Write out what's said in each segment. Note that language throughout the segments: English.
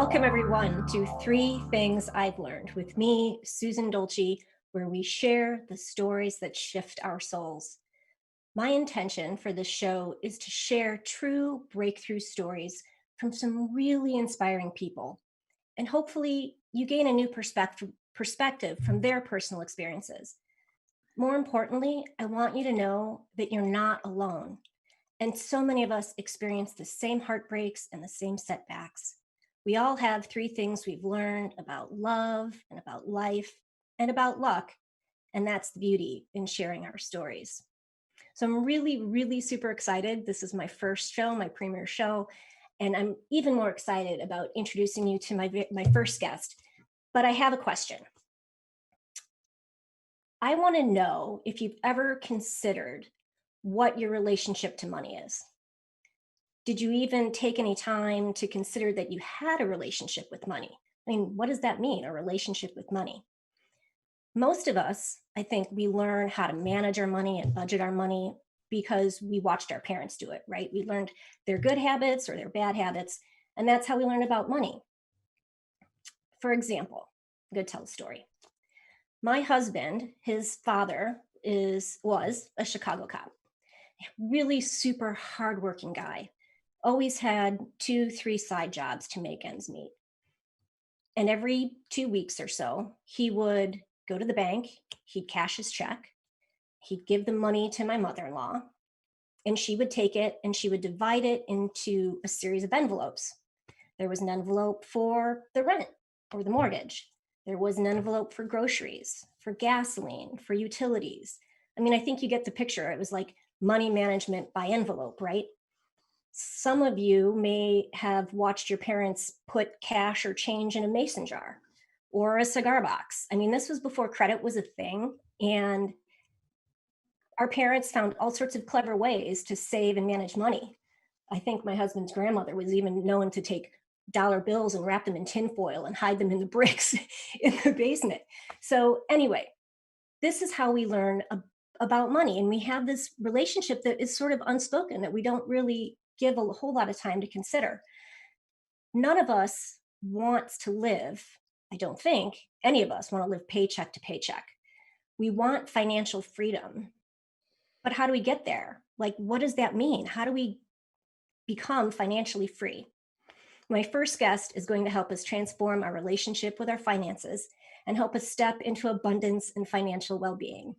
Welcome everyone to Three Things I've Learned with me, Susan Dolci, where we share the stories that shift our souls. My intention for this show is to share true breakthrough stories from some really inspiring people. And hopefully you gain a new perspective from their personal experiences. More importantly, I want you to know that you're not alone. And so many of us experience the same heartbreaks and the same setbacks. We all have three things we've learned about love and about life and about luck. And that's the beauty in sharing our stories. So I'm really, really super excited. This is my first show, my premiere show. And I'm even more excited about introducing you to my first guest. But I have a question. I want to know if you've ever considered what your relationship to money is. Did you even take any time to consider that you had a relationship with money? I mean, what does that mean, a relationship with money? Most of us, I think, we learn how to manage our money and budget our money because we watched our parents do it, right? We learned their good habits or their bad habits, and that's how we learn about money. For example, I'm going to tell a story. My husband, his father was a Chicago cop, really super hardworking guy, always had 2, 3 side jobs to make ends meet. And every 2 weeks or so, he would go to the bank, he'd cash his check, he'd give the money to my mother-in-law, and she would take it and she would divide it into a series of envelopes. There was an envelope for the rent or the mortgage. There was an envelope for groceries, for gasoline, for utilities. I mean, I think you get the picture. It was like money management by envelope, right? Some of you may have watched your parents put cash or change in a mason jar or a cigar box. I mean, this was before credit was a thing. And our parents found all sorts of clever ways to save and manage money. I think my husband's grandmother was even known to take dollar bills and wrap them in tinfoil and hide them in the bricks in the basement. So anyway, this is how we learn about money. And we have this relationship that is sort of unspoken, that we don't really give a whole lot of time to consider. None of us wants to live, I don't think any of us want to live paycheck to paycheck. We want financial freedom. But how do we get there? Like, what does that mean? How do we become financially free? My first guest is going to help us transform our relationship with our finances and help us step into abundance and financial well-being.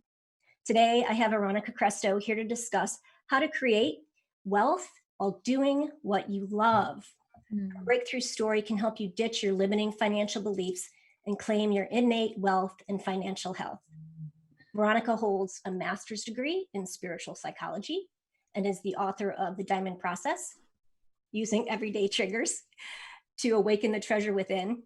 Today, I have Veronica Krestow here to discuss how to create wealth while doing what you love. A breakthrough story can help you ditch your limiting financial beliefs and claim your innate wealth and financial health. Veronica holds a master's degree in spiritual psychology and is the author of The Diamond Process, Using Everyday Triggers to Awaken the Treasure Within.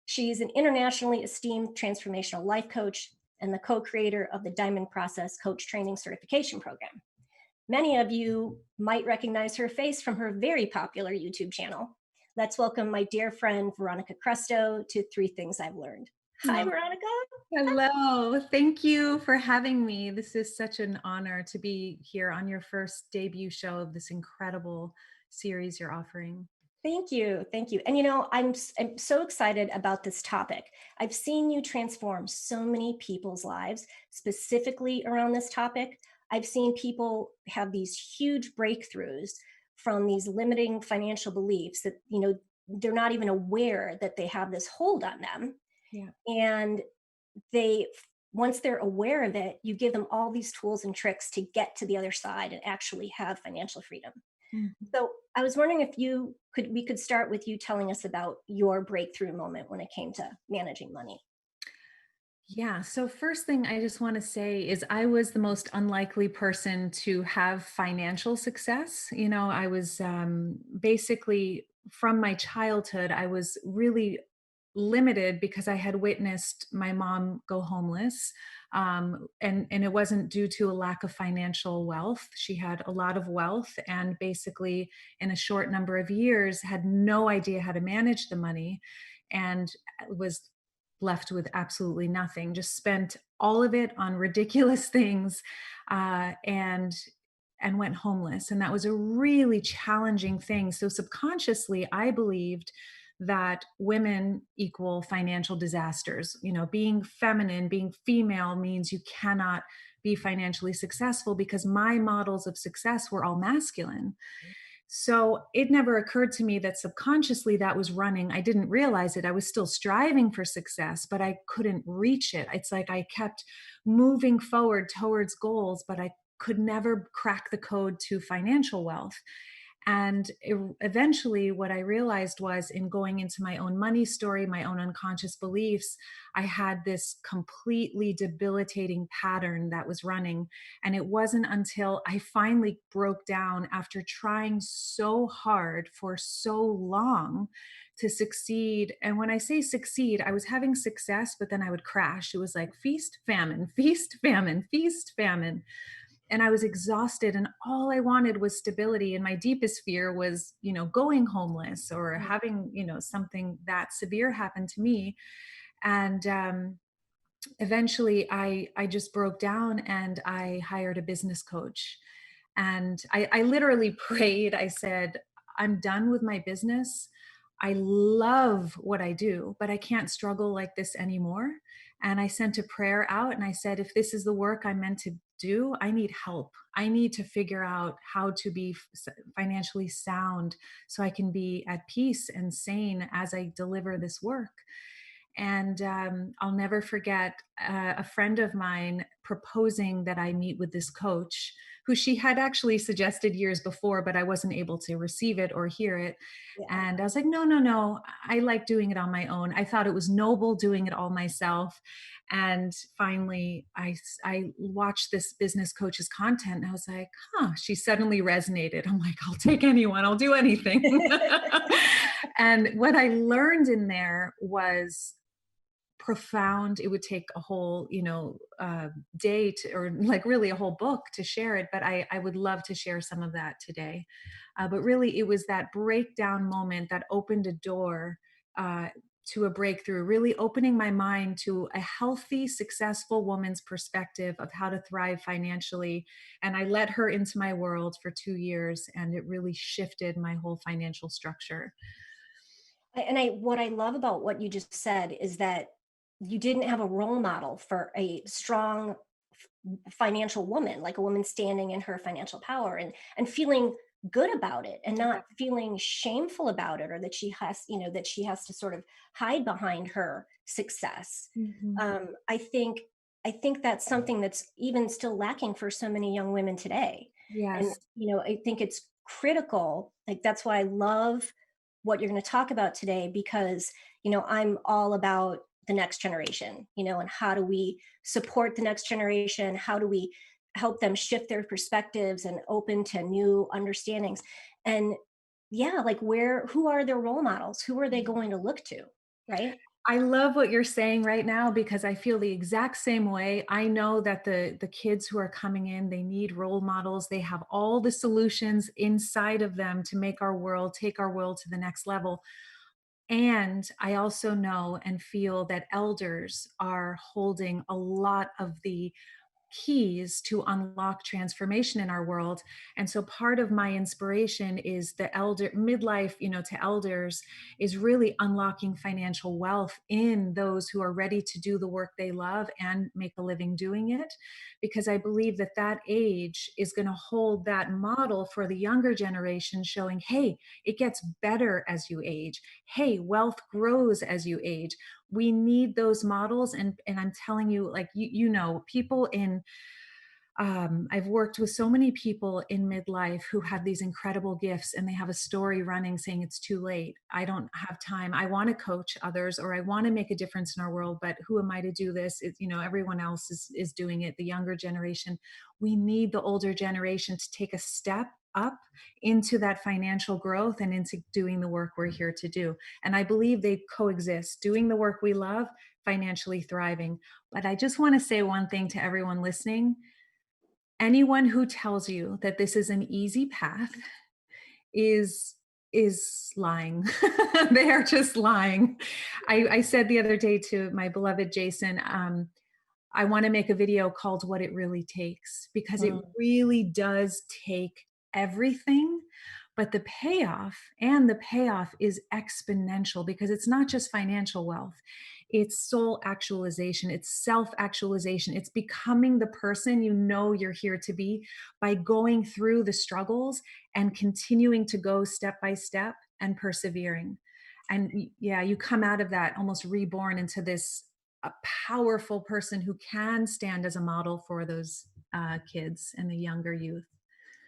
She's an internationally esteemed transformational life coach and the co-creator of the Diamond Process Coach Training Certification Program. Many of you might recognize her face from her very popular YouTube channel. Let's welcome my dear friend, Veronica Krestow, to Three Things I've Learned. Hi, Veronica. Hello. Thank you for having me. This is such an honor to be here on your first debut show of this incredible series you're offering. Thank you. Thank you. And I'm so excited about this topic. I've seen you transform so many people's lives, specifically around this topic. I've seen people have these huge breakthroughs from these limiting financial beliefs that, they're not even aware that they have this hold on them. Yeah. And once they're aware of it, you give them all these tools and tricks to get to the other side and actually have financial freedom. Mm-hmm. So I was wondering if we could start with you telling us about your breakthrough moment when it came to managing money. Yeah. So first thing I just want to say is I was the most unlikely person to have financial success. I was basically from my childhood, I was really limited because I had witnessed my mom go homeless. And it wasn't due to a lack of financial wealth. She had a lot of wealth and basically in a short number of years had no idea how to manage the money and was left with absolutely nothing, just spent all of it on ridiculous things and went homeless. And that was a really challenging thing. So subconsciously, I believed that women equal financial disasters. You know, being feminine, being female means you cannot be financially successful because my models of success were all masculine. So it never occurred to me that subconsciously that was running. I didn't realize it. I was still striving for success, but I couldn't reach it. It's like I kept moving forward towards goals, but I could never crack the code to financial wealth. And eventually, what I realized was in going into my own money story, my own unconscious beliefs, I had this completely debilitating pattern that was running. And it wasn't until I finally broke down after trying so hard for so long to succeed. And when I say succeed, I was having success, but then I would crash. It was like feast, famine, feast, famine, feast, famine, and I was exhausted, and all I wanted was stability. And my deepest fear was, you know, going homeless or Mm. having, you know, something that severe happen to me. And eventually I just broke down and I hired a business coach. And I literally prayed. I said, I'm done with my business. I love what I do, but I can't struggle like this anymore. And I sent a prayer out and I said, if this is the work I'm meant to do, I need help. I need to figure out how to be financially sound so I can be at peace and sane as I deliver this work. And I'll never forget a friend of mine proposing that I meet with this coach who she had actually suggested years before, but I wasn't able to receive it or hear it. Yeah. And I was like, no, no, no, I like doing it on my own. I thought it was noble doing it all myself. And finally, I watched this business coach's content and I was like, huh, she suddenly resonated. I'm like, I'll take anyone, I'll do anything. And what I learned in there was profound. It would take a whole, you know, day to, or like really a whole book to share it, but I would love to share some of that today. But really it was that breakdown moment that opened a door uh, to a breakthrough, really opening my mind to a healthy, successful woman's perspective of how to thrive financially. And I let her into my world for 2 years, and it really shifted my whole financial structure. And what I love about what you just said is that you didn't have a role model for a strong financial woman, like a woman standing in her financial power and feeling good about it and Yeah. not feeling shameful about it, or that she has, that she has to sort of hide behind her success. Mhm. I think that's something that's even still lacking for so many young women today. And Yes. I think it's critical. Like, that's why I love what you're going to talk about today, because I'm all about the next generation, and how do we support the next generation? How do we help them shift their perspectives and open to new understandings? And yeah, like, who are their role models? Who are they going to look to? Right. I love what you're saying right now because I feel the exact same way. I know that the kids who are coming in, they need role models. They have all the solutions inside of them to make our world, take our world to the next level. And I also know and feel that elders are holding a lot of the keys to unlock transformation in our world. And so part of my inspiration is the elder midlife, to elders, is really unlocking financial wealth in those who are ready to do the work they love and make a living doing it. Because I believe that that age is going to hold that model for the younger generation, showing, hey, it gets better as you age. Hey, wealth grows as you age. We need those models. And I'm telling you, like, people in I've worked with so many people in midlife who have these incredible gifts, and they have a story running saying it's too late. I don't have time. I want to coach others, or I want to make a difference in our world, but who am I to do this? Everyone else is doing it. The younger generation. We need the older generation to take a step up into that financial growth and into doing the work we're here to do. And I believe they coexist, doing the work we love, financially thriving. But I just want to say one thing to everyone listening: anyone who tells you that this is an easy path is lying. They are just lying. I said the other day to my beloved Jason, I want to make a video called What It Really Takes, because it Mm. really does take everything, But the payoff is exponential because it's not just financial wealth. It's soul actualization, it's self actualization, it's becoming the person you know you're here to be by going through the struggles and continuing to go step by step and persevering. And yeah, you come out of that almost reborn into this a powerful person who can stand as a model for those kids and the younger youth.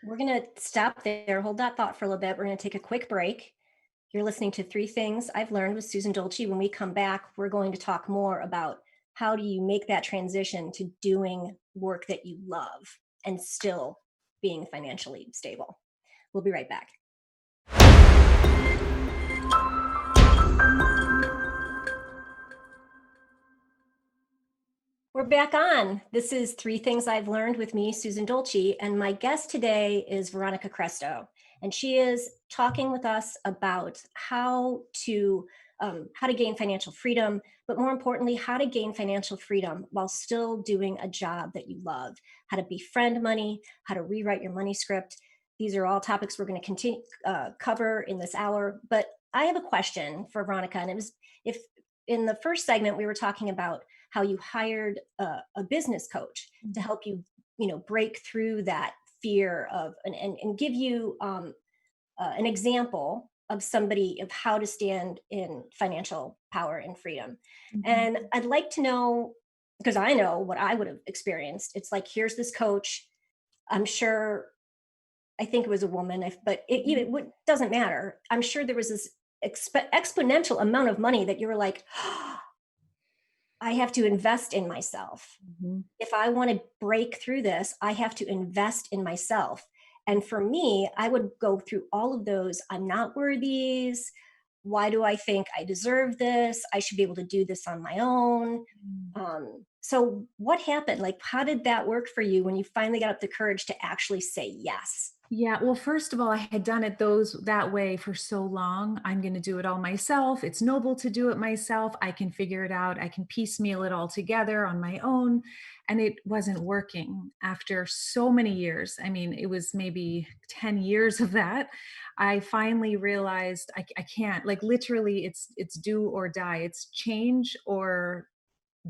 We're going to stop there. Hold that thought for a little bit. We're going to take a quick break. You're listening to Three Things I've Learned with Susan Dolci. When we come back, we're going to talk more about how do you make that transition to doing work that you love and still being financially stable. We'll be right back. We're back on. This is Three Things I've Learned with me, Susan Dolci, and my guest today is Veronica Krestow, and she is talking with us about how to gain financial freedom, but more importantly, how to gain financial freedom while still doing a job that you love. How to befriend money, how to rewrite your money script. These are all topics we're going to continue cover in this hour. But I have a question for Veronica, and it was if in the first segment we were talking about how you hired a business coach to help you, break through that fear of and give you an example of somebody of how to stand in financial power and freedom. Mhm. And I'd like to know, because I know what I would have experienced. It's like, here's this coach. I'm sure, I think it was a woman, but doesn't matter. I'm sure there was this exponential amount of money that you were like, I have to invest in myself. Mhm. If I want to break through this, I have to invest in myself. And for me, I would go through all of those. I'm not worthies. Why do I think I deserve this? I should be able to do this on my own. Mm. So, what happened? Like, how did that work for you when you finally got up the courage to actually say yes? Yeah, well, first of all, I had done it that way for so long. I'm going to do it all myself. It's noble to do it myself. I can figure it out. I can piecemeal it all together on my own. And it wasn't working after so many years. I mean, it was maybe 10 years of that. I finally realized I can't, like, literally it's do or die. It's change or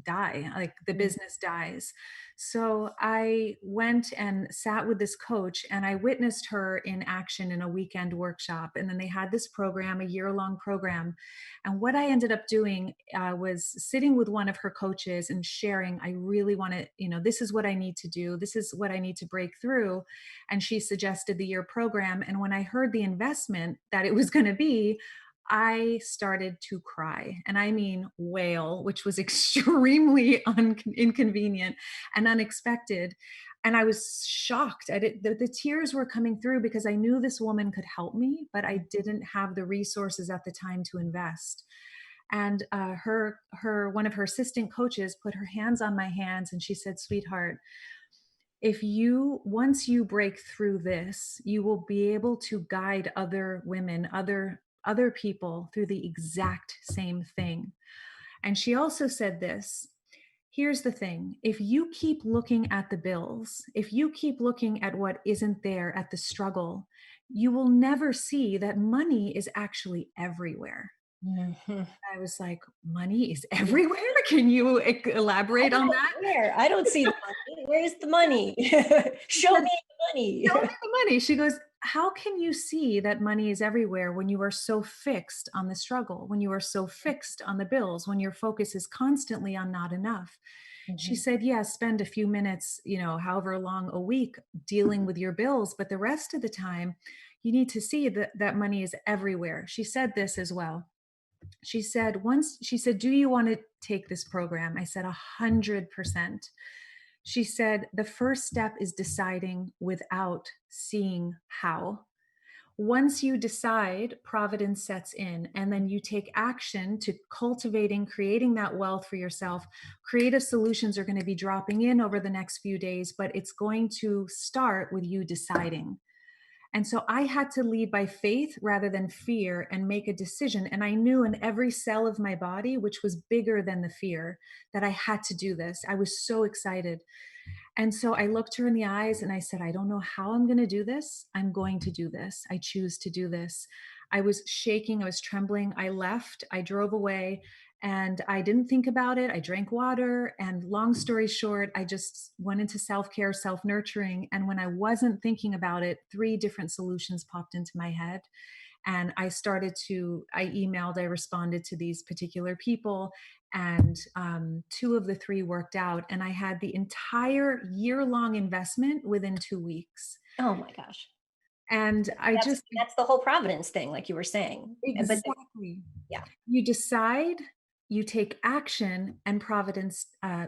die, like the Mm. business dies. So I went and sat with this coach and I witnessed her in action in a weekend workshop. And then they had this program, a year-long program. And what I ended up doing was sitting with one of her coaches and sharing, I really want to, this is what I need to do, this is what I need to break through. And she suggested the year program, and when I heard the investment that it was going to be, I started to cry, and I mean wail, which was extremely inconvenient and unexpected. And I was shocked at it. The tears were coming through because I knew this woman could help me, but I didn't have the resources at the time to invest. And one of her assistant coaches put her hands on my hands and she said, "Sweetheart, if you once you break through this, you will be able to guide other women, other people through the exact same thing." And she also said this: here's the thing, if you keep looking at the bills, if you keep looking at what isn't there, at the struggle, you will never see that money is actually everywhere. Mhm. I was like, money is everywhere? Can you elaborate on that? Where? I don't see the money. Where's the money? She Show said, me the "Show money. me the money." She goes, "How can you see that money is everywhere when you are so fixed on the struggle, when you are so fixed on the bills, when your focus is constantly on not enough?" She Mhm. said, "Yeah, spend a few minutes, however long a week dealing with your bills, but the rest of the time, you need to see that money is everywhere." She said this as well. She said, "Do you want to take this program?" I said, 100%. She said, "The first step is deciding without seeing how. Once you decide, providence sets in, and then you take action to cultivating, creating that wealth for yourself. Creative solutions are going to be dropping in over the next few days, but it's going to start with you deciding." And so I had to lead by faith rather than fear and make a decision. And I knew in every cell of my body, which was bigger than the fear, that I had to do this. I was so excited. And so I looked her in the eyes and I said, I don't know how I'm going to do this. I'm going to do this. I choose to do this. I was shaking. I was trembling. I left. I drove away and I didn't think about it. I drank water. And long story short, I just went into self care, self nurturing. And when I wasn't thinking about it, three different solutions popped into my head. And I emailed, I responded to these particular people, and two of the three worked out. And I had the entire year long investment within 2 weeks. Oh my gosh. And I That's just, that's the whole providence thing, like you were saying. But exactly. yeah. You decide, you take action, and providence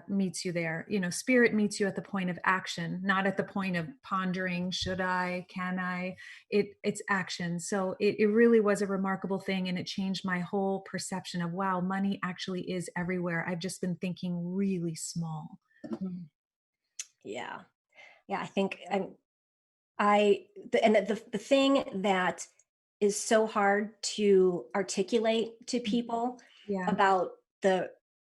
meets you there. Spirit meets you at the point of action, not at the point of pondering, should I, can I? It's action. So it really was a remarkable thing, and it changed my whole perception of, wow, money actually is everywhere. I've just been thinking really small. Mhm. Yeah. Yeah, I think the thing that is so hard to articulate to people Yeah. about the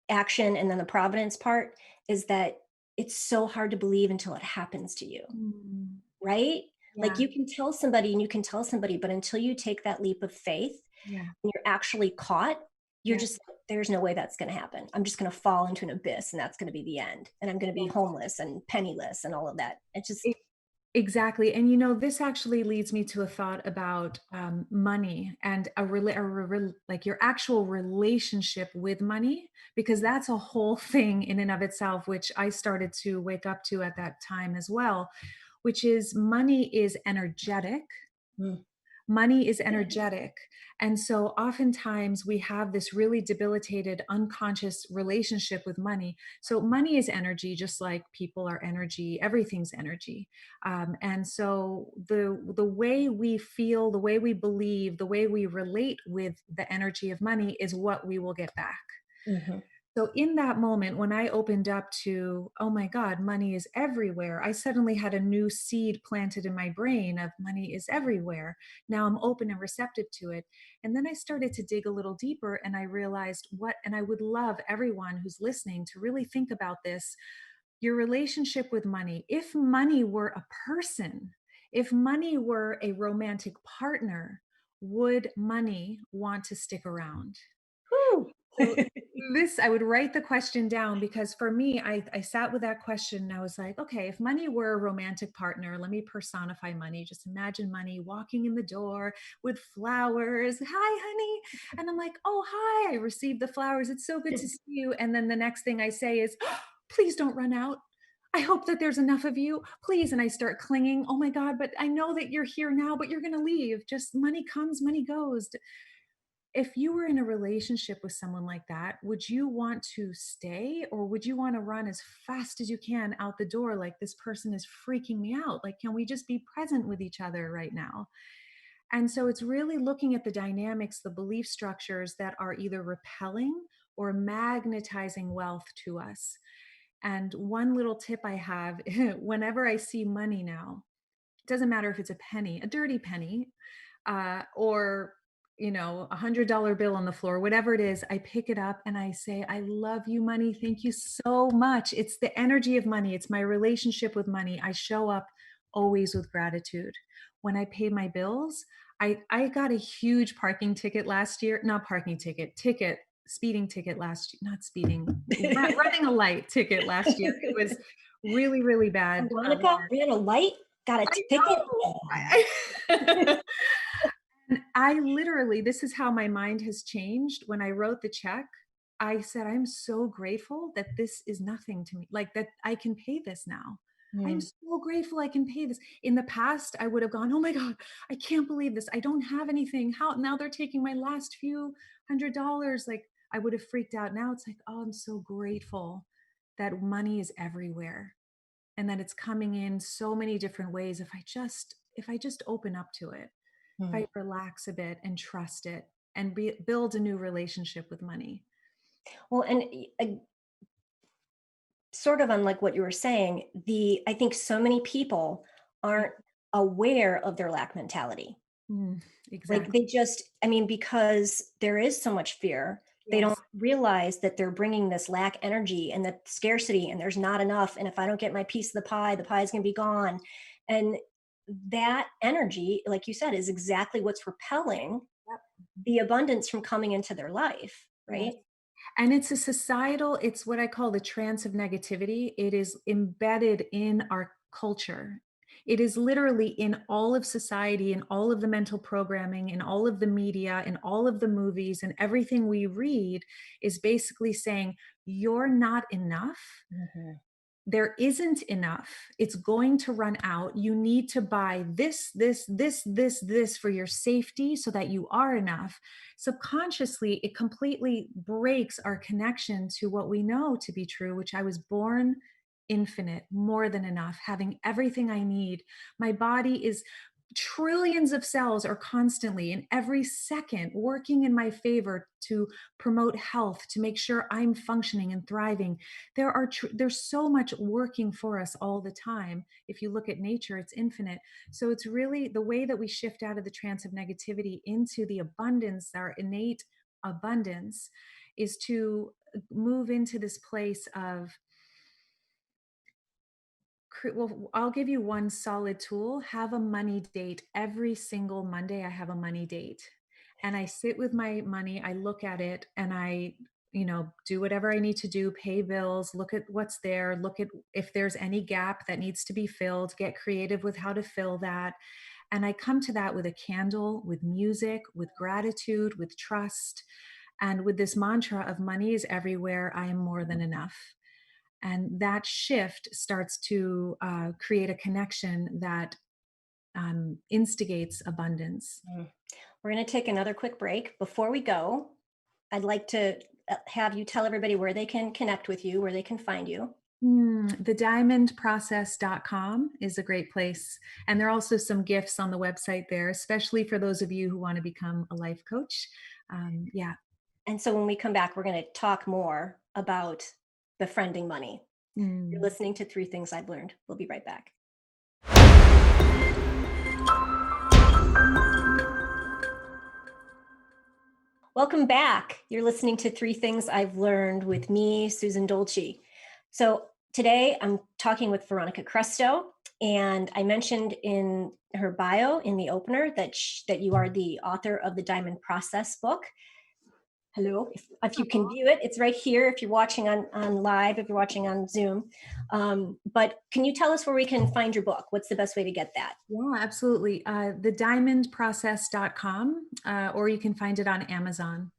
action and then the providence part is that it's so hard to believe until it happens to you, Mm, right? Like yeah. you can tell somebody and you can tell somebody, but until you take that leap of faith Yeah. and you're actually caught, you're Yeah. just like, there's no way that's going to happen. I'm just going to fall into an abyss and that's going to be the end. And I'm going to be homeless and penniless and all of that. It's just, Yeah. Exactly. And this actually leads me to a thought about money and like your actual relationship with money, because that's a whole thing in and of itself, which I started to wake up to at that time as well, which is money is energetic. mm, Money is energetic. And so oftentimes we have this really debilitated, unconscious relationship with money. So money is energy, just like people are energy, everything's energy. And so the way we feel, the way we believe, the way we relate with the energy of money is what we will get back. mhm, So in that moment, when I opened up to, oh my God, money is everywhere, I suddenly had a new seed planted in my brain of money is everywhere. Now I'm open and receptive to it. And then I started to dig a little deeper and I realized and I would love everyone who's listening to really think about this, your relationship with money. If money were a person, if money were a romantic partner, would money want to stick around? whew. So this, I would write the question down because for me, I sat with that question and I was like, okay, if money were a romantic partner, let me personify money. Just imagine money walking in the door with flowers. Hi, honey. And I'm like, oh, hi. I received the flowers. It's so good to see you. And then the next thing I say is, please don't run out. I hope that there's enough of you. Please. And I start clinging. Oh my God, but I know that you're here now, but you're going to leave. Just money comes, money goes. If you were in a relationship with someone like that, would you want to stay or would you want to run as fast as you can out the door? Like, this person is freaking me out. Like, can we just be present with each other right now? And so it's really looking at the dynamics, the belief structures that are either repelling or magnetizing wealth to us. And one little tip I have, whenever I see money now, it doesn't matter if it's a penny, a dirty penny, or $100 bill on the floor, whatever it is, I pick it up and I say, I love you, money. Thank you so much. It's the energy of money. It's my relationship with money. I show up always with gratitude. When I pay my bills, I got a huge parking ticket last year, not parking ticket, speeding ticket last year, not speeding, running a light ticket last year. It was really, really bad. Veronica ran a light, got a I ticket. know. And I literally, this is how my mind has changed. When I wrote the check, I said, I'm so grateful that this is nothing to me, like that I can pay this now. I'm Mm, so grateful I can pay this. In the past, I would have gone, oh my God, I can't believe this. I don't have anything. How now they're taking my last few $100. Like, I would have freaked out. Now it's like, oh, I'm so grateful that money is everywhere and that it's coming in so many different ways if I just open up to it, if mm. I relax a bit and trust it and build a new relationship with money. Well, and sort of unlike what you were saying, I think so many people Yeah. aren't aware of their lack mentality. Mm, Like they exactly. just, I mean, because there is so much fear, They don't Yes. realize that they're bringing this lack energy and the scarcity, and there's not enough. And if I don't get my piece of the pie is going to be gone. And that energy, like you said, is exactly what's repelling Yep. the abundance from coming into their life, Yes. right? And it's a societal, it's what I call the trance of negativity. It is embedded in our culture. It is literally in all of society, in all of the mental programming, in all of the media, in all of the movies, and everything we read is basically saying, you're not enough. Mhm. There isn't enough. It's going to run out. You need to buy this for your safety so that you are enough. Subconsciously, it completely breaks our connection to what we know to be true, which I was born infinite, more than enough, having everything I need. My body is trillions of cells are constantly in every second working in my favor to promote health, to make sure I'm functioning and thriving. There's so much working for us all the time. If you look at nature, it's infinite. So it's really the way that we shift out of the trance of negativity into the abundance, our innate abundance, is to move into this place of well, I'll give you one solid tool. Have a money date. Every single Monday, I have a money date. And I sit with my money, I look at it, and I, do whatever I need to do, pay bills, look at what's there, look at if there's any gap that needs to be filled, get creative with how to fill that. And I come to that with a candle, with music, with gratitude, with trust, and with this mantra of money is everywhere, I am more than enough. And that shift starts to create a connection that instigates abundance. Mm. We're going to take another quick break. Before we go, I'd like to have you tell everybody where they can connect with you, where they can find you. TheDiamondProcess.com is a great place. And there are also some gifts on the website there, especially for those of you who want to become a life coach. Yeah. And so when we come back, we're going to talk more about befriending money. You're Mm. listening to Three Things I've Learned. We'll be right back. Welcome back. You're listening to Three Things I've Learned with me, Susan Dolci. So today I'm talking with Veronica Krestow, and I mentioned in her bio in the opener that you are the author of the Diamond Process book. Hello, if you can view it, it's right here if you're watching on live, if you're watching on Zoom. But can you tell us where we can find your book? What's the best way to get that? Yeah, absolutely. TheDiamondProcess.com, or you can find it on Amazon.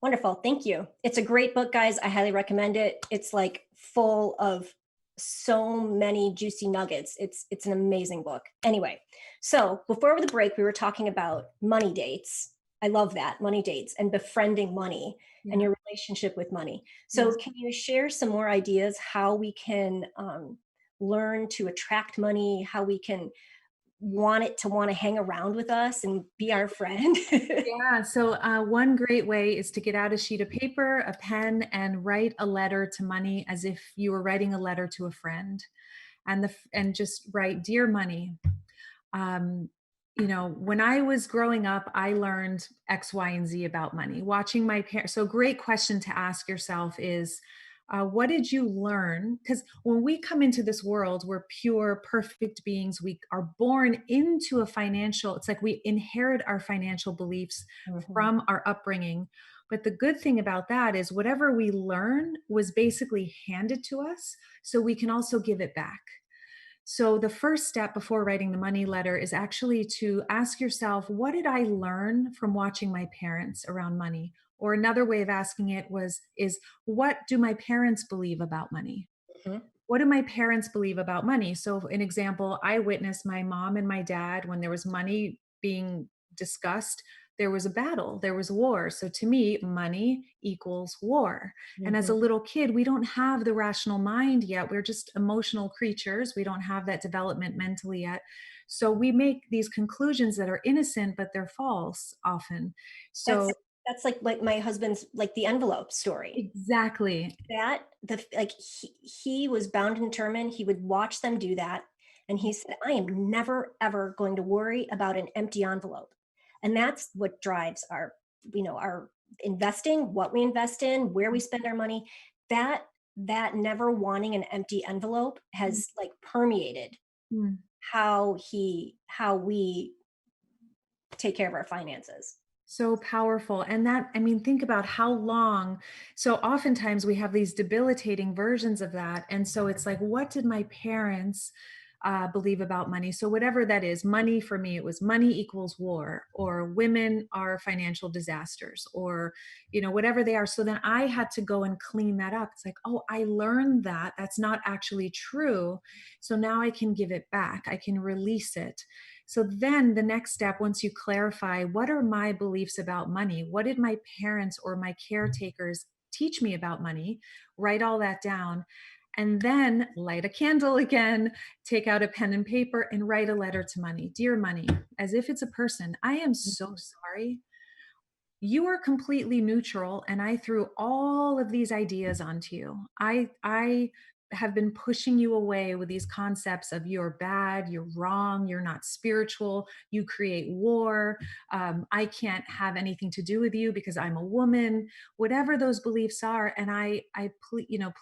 Wonderful. Thank you. It's a great book, guys. I highly recommend it. It's like full of so many juicy nuggets. It's an amazing book. Anyway, so before the break, we were talking about money dates. I love that, money dates and befriending money and Yeah. your relationship with money. So Yes. can you share some more ideas how we can learn to attract money, how we can want to hang around with us and be our friend? Yeah. So, one great way is to get out a sheet of paper, a pen, and write a letter to money as if you were writing a letter to a friend, and just write, "Dear money." Um, when I was growing up, I learned X, Y, and Z about money. Watching my parents. So, great question to ask yourself is, what did you learn? Because when we come into this world, we're pure, perfect beings. We are born into a financial, it's like we inherit our financial beliefs Mhm. from our upbringing. But the good thing about that is whatever we learn was basically handed to us, so we can also give it back. So, the first step before writing the money letter is actually to ask yourself, what did I learn from watching my parents around money? Or another way of asking it is what do my parents believe about money? Mhm. What do my parents believe about money? So, an example, I witnessed my mom and my dad when there was money being discussed, there was a battle, there was war. So, to me, money equals war. And as a Mhm. little kid, we don't have the rational mind yet. We're just emotional creatures. We don't have that development mentally yet. So, we make these conclusions that are innocent, but they're false often. That's So, that's like my husband's like the envelope story. exactly. That the like he was bound and determined he would watch them do that, and he said, "I am never ever going to worry about an empty envelope." And that's what drives our investing, what we invest in, where we spend our money, that that never wanting an empty envelope Mm, has like permeated mm. how we take care of our finances. So powerful. And that, I mean, think about how long. So oftentimes we have these debilitating versions of that. And so it's like, what did my parents believe about money? So, whatever that is, money for me, it was money equals war, or women are financial disasters, or, whatever they are. So then I had to go and clean that up. It's like, oh, I learned that. That's not actually true. So now I can give it back, I can release it. So then the next step, once you clarify, what are my beliefs about money? What did my parents or my caretakers teach me about money? Write all that down. And then light a candle again, take out a pen and paper and write a letter to money. Dear money, as if it's a person. I am so Mhm. sorry. You are completely neutral and I threw all of these ideas onto you. I have been pushing you away with these concepts of you're bad, you're wrong, you're not spiritual, you create war, I can't have anything to do with you because I'm a woman, whatever those beliefs are. And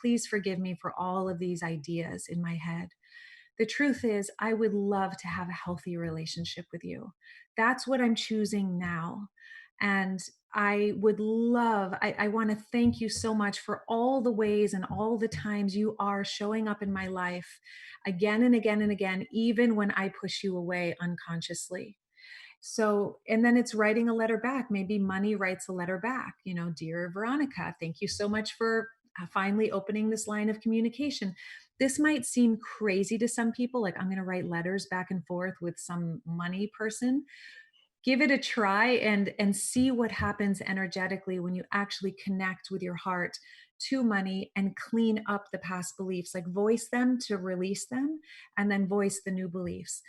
please forgive me for all of these ideas in my head. The truth is, I would love to have a healthy relationship with you. That's what I'm choosing now. And I want to thank you so much for all the ways and all the times you are showing up in my life again and again and again, even when I push you away unconsciously. So, and then it's writing a letter back. Maybe money writes a letter back, dear Veronica, thank you so much for finally opening this line of communication. This might seem crazy to some people, like I'm going to write letters back and forth with some money person. Give it a try and see what happens energetically when you actually connect with your heart to money and clean up the past beliefs, like voice them to release them and then voice the new beliefs.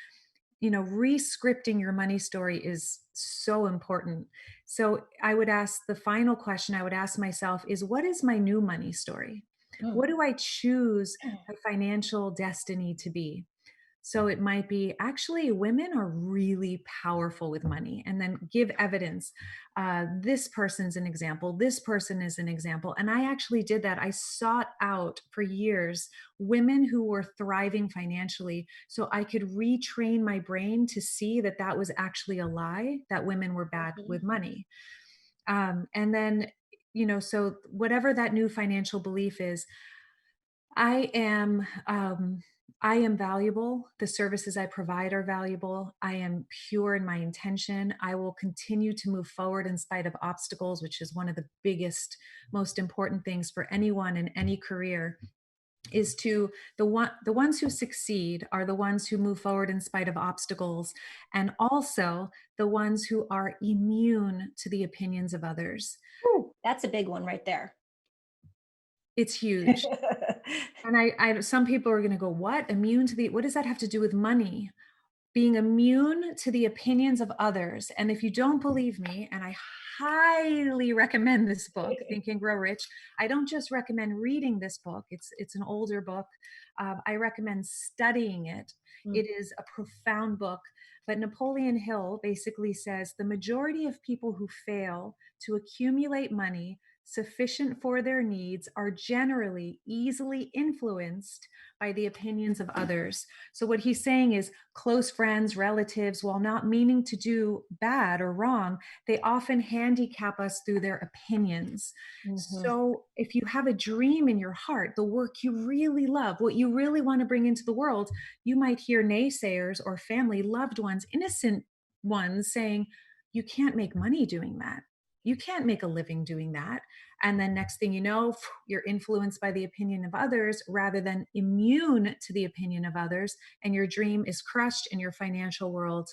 Rescripting your money story is so important. So I would ask, the final question I would ask myself is, what is my new money story? Mm. What do I choose my financial destiny to be? So it might be, actually, women are really powerful with money, and then give evidence. This person's an example. This person is an example. And I actually did that. I sought out for years women who were thriving financially so I could retrain my brain to see that that was actually a lie, that women were bad Mhm. with money. And then, so whatever that new financial belief is, I am I am valuable. The services I provide are valuable. I am pure in my intention. I will continue to move forward in spite of obstacles, which is one of the biggest, most important things for anyone in any career. Is to the ones who succeed are the ones who move forward in spite of obstacles, and also the ones who are immune to the opinions of others. Ooh, that's a big one right there. It's huge. And some people are going to go, what? Immune to the, what does that have to do with money? Being immune to the opinions of others. And if you don't believe me, and I highly recommend this book, Think and Grow Rich. I don't just recommend reading this book. It's an older book. I recommend studying it. Mm. It is a profound book. But Napoleon Hill basically says the majority of people who fail to accumulate money sufficient for their needs are generally easily influenced by the opinions of others. So, what he's saying is close friends, relatives, while not meaning to do bad or wrong, they often handicap us through their opinions. Mhm. So, if you have a dream in your heart, the work you really love, what you really want to bring into the world, you might hear naysayers or family, loved ones, innocent ones saying, you can't make money doing that. You can't make a living doing that. And then next thing you know, you're influenced by the opinion of others rather than immune to the opinion of others. And your dream is crushed and your financial world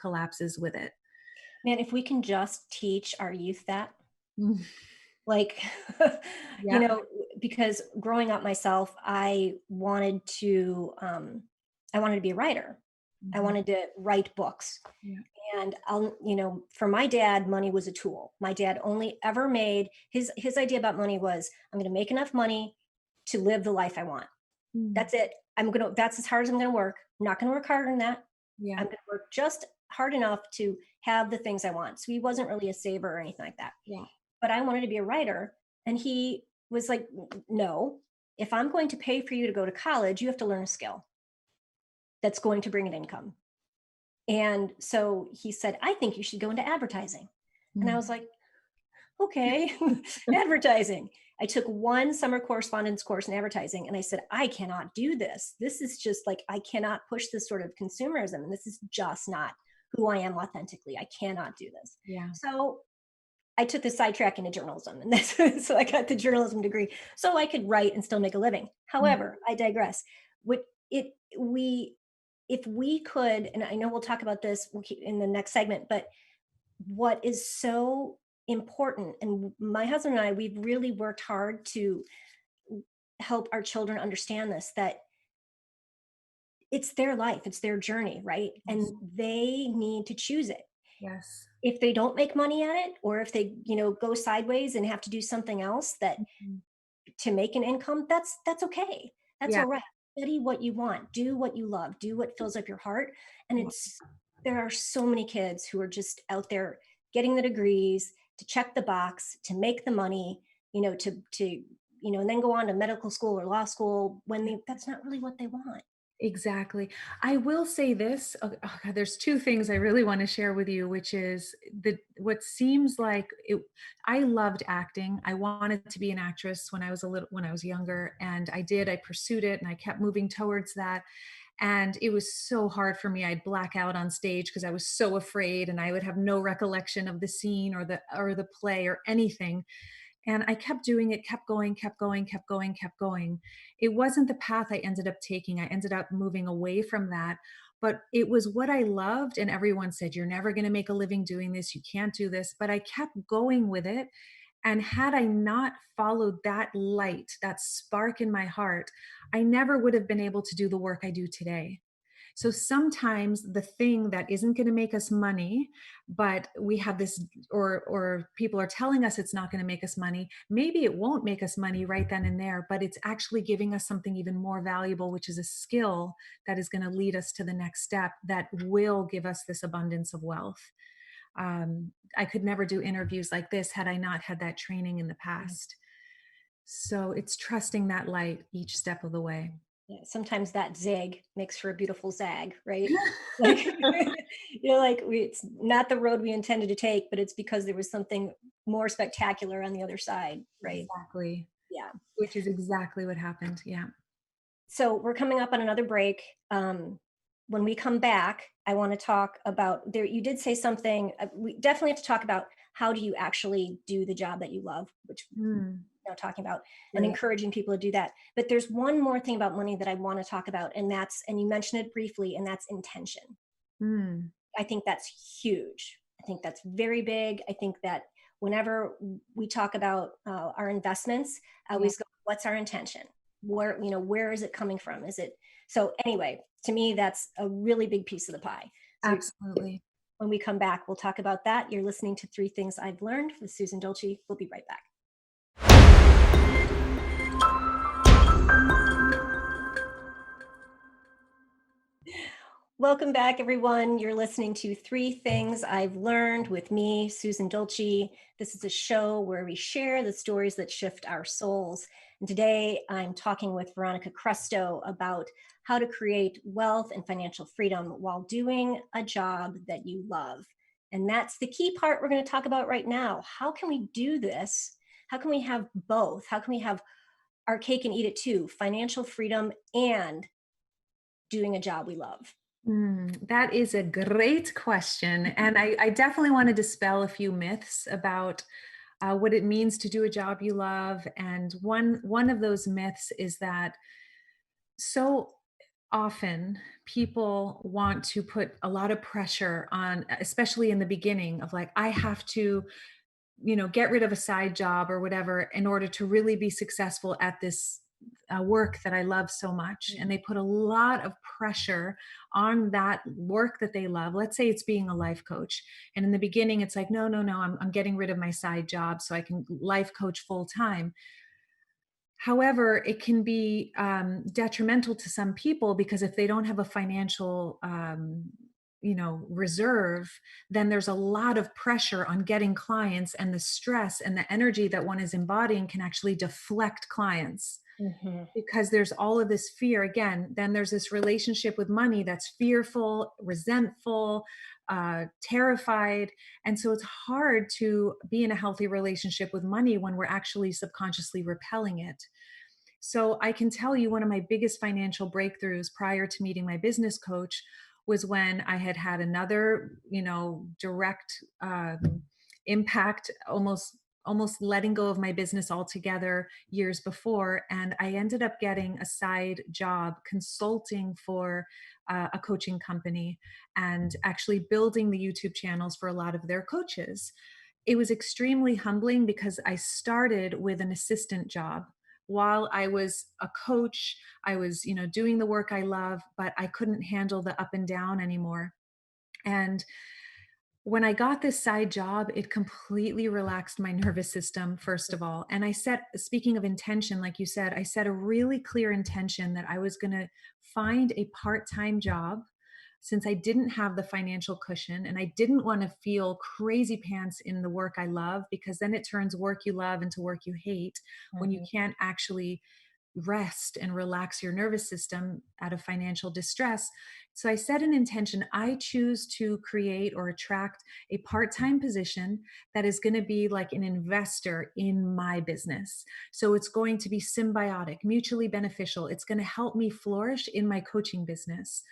collapses with it. Man, if we can just teach our youth that, Mm. like, you Yep. know, because growing up myself, I wanted to be a writer. I Mhm. wanted to write books. Yeah. And for my dad, money was a tool. My dad only ever made his idea about money was, I'm going to make enough money to live the life I want. Mm. That's it. That's as hard as I'm going to work. I'm not going to work harder than that. Yeah. I'm going to work just hard enough to have the things I want. So he wasn't really a saver or anything like that. Yeah. but I wanted to be a writer. And he was like, No, if I'm going to pay for you to go to college, you have to learn a skill that's going to bring an income. And so he said, I think you should go into advertising. And I Mm. was like, okay, advertising. I took one summer correspondence course in advertising and I said, I cannot do this. This is just like, I cannot push this sort of consumerism. And this is just not who I am authentically. I cannot do this. Yeah. So I took the sidetrack into journalism, and that's so I got the journalism degree so I could write and still make a living. Mm. However, I digress. What it we if we could, and I know we'll talk about this in the next segment, but what is so important, and my husband and I, we've really worked hard to help our children understand this, that it's their life, it's their journey, right? Yes. And they need to choose it. Yes. If they don't make money at it, or if they, go sideways and have to do something else that Mhm. to make an income, that's okay. That's Yeah. all right. Study what you want, do what you love, do what fills up your heart. And Yeah. it's there are so many kids who are just out there getting the degrees to check the box, to make the money, and then go on to medical school or law school when that's not really what they want. Exactly. I will say this, God, there's two things I really want to share with you, which is what seems like I loved acting. I wanted to be an actress when I was younger, and I pursued it and I kept moving towards that. And it was so hard for me. I'd black out on stage because I was so afraid, and I would have no recollection of the scene or the play or anything. And I kept doing it, kept going, kept going, kept going, kept going. It wasn't the path I ended up taking. I ended up moving away from that. But it was what I loved. And everyone said, You're never going to make a living doing this. You can't do this. But I kept going with it. And had I not followed that light, that spark in my heart, I never would have been able to do the work I do today. So sometimes the thing that isn't going to make us money, but we have this, or people are telling us it's not going to make us money. Maybe it won't make us money right then and there, but it's actually giving us something even more valuable, which is a skill that is going to lead us to the next step that will give us this abundance of wealth. I could never do interviews like this had I not had that training in the past. So it's trusting that light each step of the way. Yeah, sometimes that zig makes for a beautiful zag, right? Like, it's not the road we intended to take, but it's because there was something more spectacular on the other side, right? Exactly. Yeah. Which is exactly what happened. Yeah. So we're coming up on another break. When we come back, I want to talk about there. You did say something. We definitely have to talk about how do you actually do the job that you love, which Mm, talking about, and right. encouraging people to do that. But there's one more thing about money that I want to talk about, and you mentioned it briefly, and that's intention. Mm, I think that's huge. I think that's very big. I think that whenever we talk about our investments, I yeah, always go, what's our intention? Where is it coming from? Is it so anyway, to me, that's a really big piece of the pie. So absolutely. when we come back, we'll talk about that. You're listening to Three Things I've Learned with Susan Dolci. We'll be right back. Welcome back, everyone. You're listening to Three Things I've Learned with me, Susan Dolci. This is a show where we share the stories that shift our souls. And today I'm talking with Veronica Krestow about how to create wealth and financial freedom while doing a job that you love. And that's the key part we're going to talk about right now. How can we do this? How can we have both? How can we have our cake and eat it too? Financial freedom and doing a job we love. That is a great question. And I definitely want to dispel a few myths about what it means to do a job you love. And one of those myths is that so often people want to put a lot of pressure on, especially in the beginning, of like, I have to get rid of a side job or whatever in order to really be successful at this work that I love so much. And they put a lot of pressure on that work that they love. Let's say it's being a life coach. And in the beginning, it's like, no, no, no, I'm getting rid of my side job so I can life coach full time. However, it can be detrimental to some people because if they don't have a financial reserve, then there's a lot of pressure on getting clients, and the stress and the energy that one is embodying can actually deflect clients Mhm. because there's all of this fear. Again, then there's this relationship with money that's fearful, resentful, terrified. And so it's hard to be in a healthy relationship with money when we're actually subconsciously repelling it. So I can tell you one of my biggest financial breakthroughs prior to meeting my business coach was when I had had another, direct impact, almost letting go of my business altogether years before, and I ended up getting a side job consulting for a coaching company and actually building the YouTube channels for a lot of their coaches. It was extremely humbling because I started with an assistant job while I was a coach. I was, doing the work I love, but I couldn't handle the up and down anymore. And when I got this side job, it completely relaxed my nervous system, first of all. And speaking of intention, like you said, I set a really clear intention that I was going to find a part time job since I didn't have the financial cushion and I didn't want to feel crazy pants in the work I love, because then it turns work you love into work you hate when you Mhm. can't actually rest and relax your nervous system out of financial distress. So I set an intention. I choose to create or attract a part time position that is going to be like an investor in my business. So it's going to be symbiotic, mutually beneficial. It's going to help me flourish in my coaching business.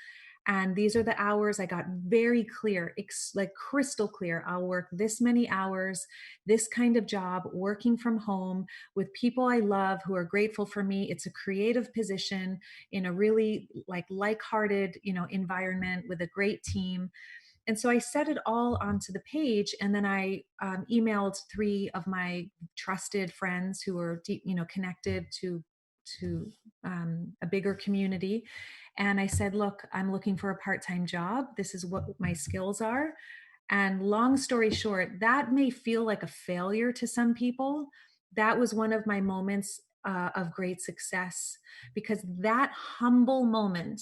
And these are the hours. I got very clear, like crystal clear. I'll work this many hours, this kind of job, working from home with people I love who are grateful for me. It's a creative position in a really like-hearted, environment with a great team. And so I set it all onto the page, and then I emailed three of my trusted friends who are deep, connected to a bigger community. And I said, look, I'm looking for a part-time job. This is what my skills are. And long story short, that may feel like a failure to some people. That was one of my moments of great success, because that humble moment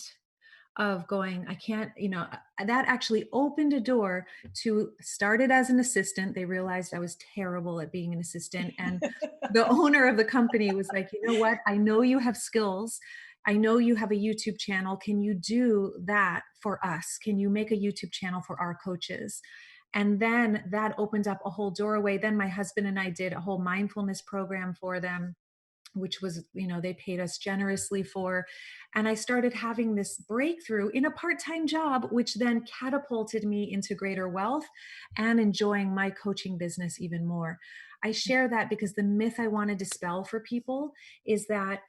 of going, I can't, that actually opened a door to started as an assistant. They realized I was terrible at being an assistant. And the owner of the company was like, you know what? I know you have skills. I know you have a YouTube channel. Can you do that for us? Can you make a YouTube channel for our coaches? And then that opened up a whole doorway. Then my husband and I did a whole mindfulness program for them, which was, they paid us generously for. And I started having this breakthrough in a part-time job, which then catapulted me into greater wealth and enjoying my coaching business even more. I share that because the myth I want to dispel for people is that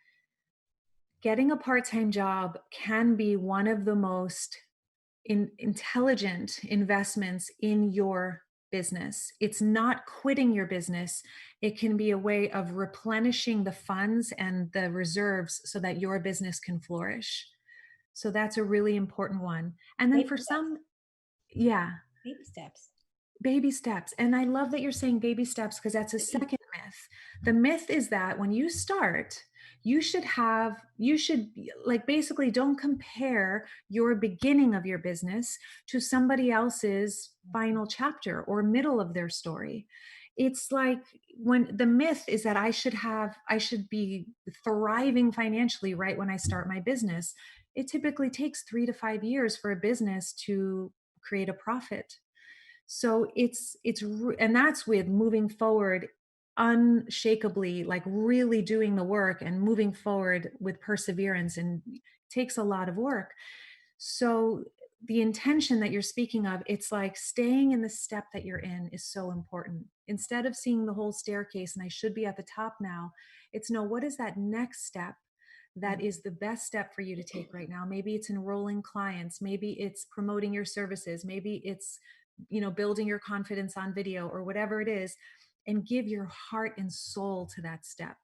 getting a part-time job can be one of the most intelligent investments in your business. It's not quitting your business. It can be a way of replenishing the funds and the reserves so that your business can flourish. So that's a really important one. And then Baby for steps. some, yeah, Baby steps. baby steps. And I love that you're saying baby steps, because that's a second myth. The myth is that when you start, like, basically don't compare your beginning of your business to somebody else's final chapter or middle of their story. It's like, when the myth is that I should be thriving financially right when I start my business. It typically takes 3 to 5 years for a business to create a profit. So and that's with moving forward unshakably, like really doing the work and moving forward with perseverance, and it takes a lot of work. So the intention that you're speaking of, it's like staying in the step that you're in is so important. Instead of seeing the whole staircase and I should be at the top now, it's no, what is that next step that Mhm. is the best step for you to take right now? Maybe it's enrolling clients, maybe it's promoting your services, maybe it's, building your confidence on video, or whatever it is. And give your heart and soul to that step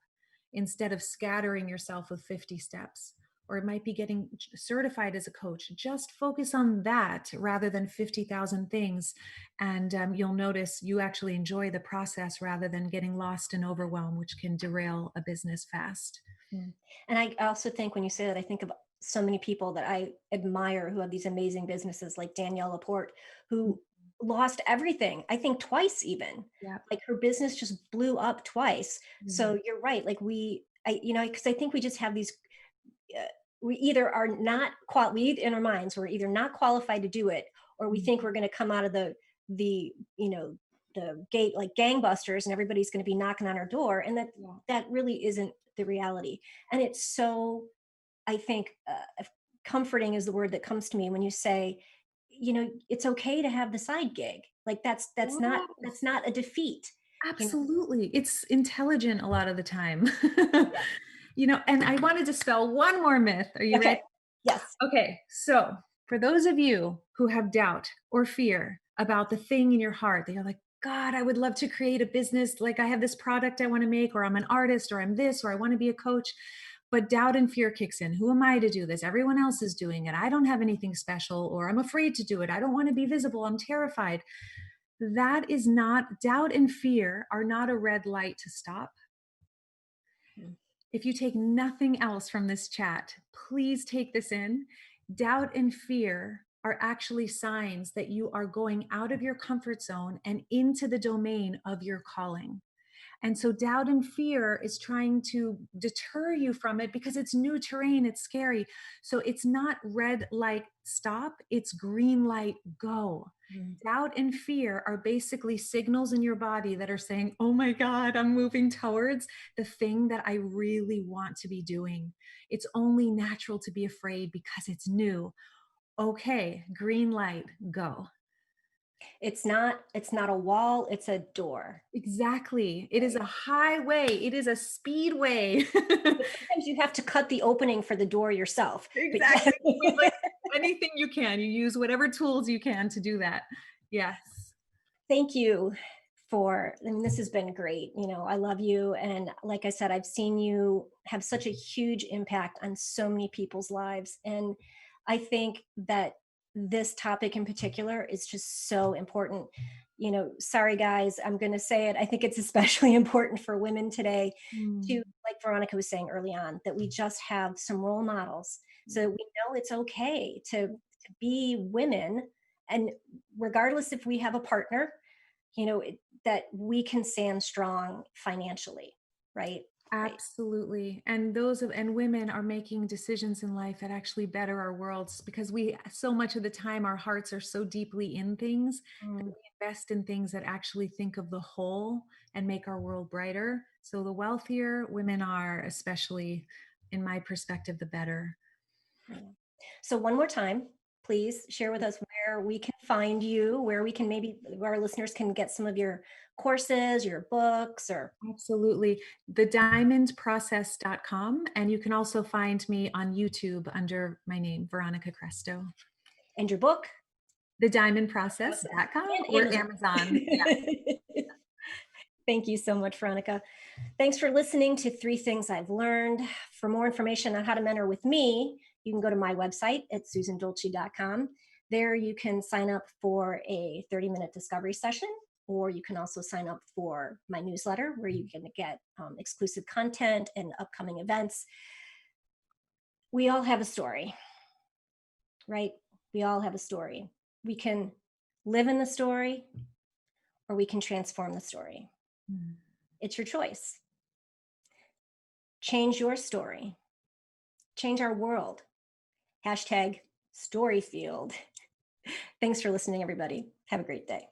instead of scattering yourself with 50 steps. Or it might be getting certified as a coach. Just focus on that rather than 50,000 things. And you'll notice you actually enjoy the process rather than getting lost and overwhelmed, which can derail a business fast. Mm. And I also think when you say that, I think of so many people that I admire who have these amazing businesses like Danielle Laporte, Mm. who lost everything, I think twice even. Yeah. Like her business just blew up twice. Yeah. So you're right. Like because I think we just have these, uh, we either are not we in our minds, we're either not qualified to do it, or we Mm. think we're going to come out of the, the gate like gangbusters and everybody's going to be knocking on our door. And Yeah. that really isn't the reality. And it's so, I think, comforting is the word that comes to me when you say, it's okay to have the side gig. Like that's Yes. not a defeat. You know, Absolutely. It's intelligent a lot of the time. yeah. And I want to dispel one more myth. Are you ready? Okay. Yes. Okay. So, for those of you who have doubt or fear about the thing in your heart that you're like, God, I would love to create a business. Like, I have this product I want to make, or I'm an artist, or I'm this, or I want to be a coach. But doubt and fear kicks in. Who am I to do this? Everyone else is doing it. I don't have anything special, or I'm afraid to do it. I don't want to be visible. I'm terrified. That is not, doubt and fear are not a red light to stop. Mm. If you take nothing else from this chat, please take this in. Doubt and fear are actually signs that you are going out of your comfort zone and into the domain of your calling. And so doubt and fear is trying to deter you from it because it's new terrain, it's scary. So it's not red light stop, it's green light go. Mm. Doubt and fear are basically signals in your body that are saying, oh my God, I'm moving towards the thing that I really want to be doing. It's only natural to be afraid because it's new. Okay, green light, go. It's not a wall, it's a door. Exactly. It is Right. a highway, it is a speedway. But sometimes you have to cut the opening for the door yourself. But yeah. Exactly. With, like, anything you can. You use whatever tools you can to do that. Yes. Thank you I mean, this has been great. I love you. And like I said, I've seen you have such a huge impact on so many people's lives. And I think that this topic in particular is just so important. Sorry guys, I'm going to say it. I think it's especially important for women today to, Mm, like Veronica was saying early on, that we just have some role models so that we know it's okay to be women. And regardless if we have a partner, that we can stand strong financially, right? Right. absolutely. And women are making decisions in life that actually better our worlds because we so much of the time our hearts are so deeply in things that Mm, we invest in things that actually think of the whole and make our world brighter. So the wealthier women are, especially in my perspective, the better. yeah. So one more time, please share with us where we can find you, where our listeners can get some of your courses, your books, or Absolutely. Thediamondprocess.com. And you can also find me on YouTube under my name, Veronica Krestow. and your book process Thediamondprocess.com and or Amazon. Amazon. Yeah, Thank you so much, Veronica. Thanks for listening to Three Things I've Learned. For more information on how to mentor with me, you can go to my website at susandolci.com. There you can sign up for a 30-minute discovery session, or you can also sign up for my newsletter where you can get exclusive content and upcoming events. We all have a story, right? We all have a story. We can live in the story or we can transform the story. Mm. It's your choice. Change your story, change our world. Hashtag Storyfield. Thanks for listening, everybody. Have a great day.